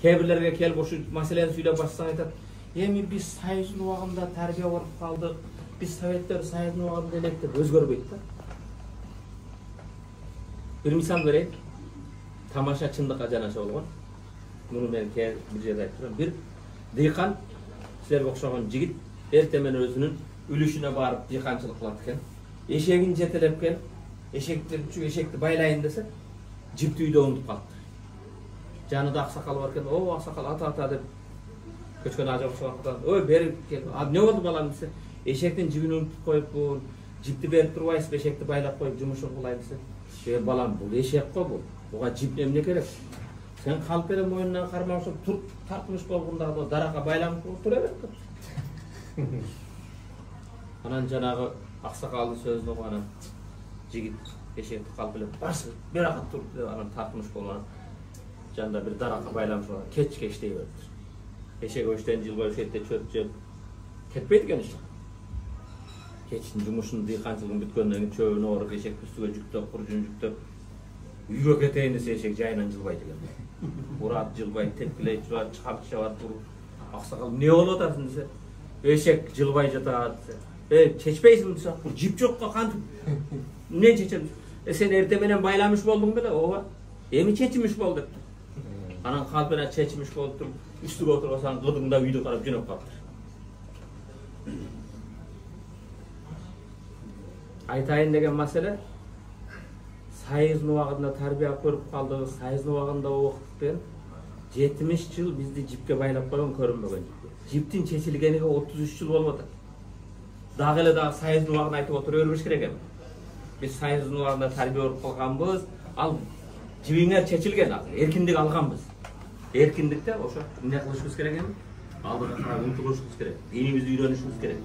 Kээ бирлерге келип ошо маселени сүйлөп башсаң айтат, эми биз Союздун убагында тарбия коруп калдык, биз Советтер Союздун убагында элек деп өзгөрбөйт да. Бир мисал берейин. Тамаша чындыкка жанаша болгон. Муну мен бир жерде айтып турам. Бир дыйкан силерге окшогон жигит эртең менен өзүнүн үлүшүнө барып дыйканчылык кылат экен. Эшегин жетелеп келип, эшекти байлайын десе, жипти үйдө унутуп калыптыр. Жанында аксакал бар экен. О, аксакал ата деп көчкөн ажы окшогон. Ой, берип кел. Не болду балам десе, эшектин жибин унутуп коюппун. Жипти берип турбайсызбы, эшекти байлап коюп жумушун кылайын десе. Балам, бул эшек го бул. Буга жип эмне керек? Sen kalp ele moyundan karmaşıp tartmış bolgunda o daraka baylanıp oturuyor. Anan janağı aksakallı sözünü bana jigit eşekti kalp ele bası bir akat turup anan tartmış bolgan janda bir daraka baylanmış olan keç deyberdir. Eşek öçten jıl boyu şette çöp jep ketpeydi eken işte. Keçin jumuşun dıykançılığın bütkönden çöğünü orup eşek üstüge jüktöp, kurcun jüktöp үйгө кетейин десе эшек жайынан жылбайт экен. Урат жылбайт, тепкилейт, чыгап чабат туруп. Аксакал эмне болуп атасың десе, эшек жылбай жатат десе. Чечпейсиңби десе, бул жип жокко кантип? Эмне чечем? Сен эрте менен байламыш болдуң беле? Ооба. Эми чечимиш болду дептир. Анан калп менен чечимиш болуп туруп, үстүгө отурбасаң кыдыңда үйдү карап жөнөп калыптыр. Айтайын деген маселе Союздун убагында тарбия көрүп калдык, Союздун убагында окуттук 70 жыл бизди жипке байлап койгон көрүнбөгөн. Жиптин чечилгениге 33 жыл болуп атат. Дагы эле Союздун убагын айтып отура бербеш керек эми. Биз Союздун убагында тарбия көрүп калганбыз, ал жибиңер чечилген, эркиндик алганбыз. Эркиндикте ошо эмне кылышыбыз керек эми? Алдыга карап умтулушубуз керек. Динибизди үйрөнүшүбүз керек.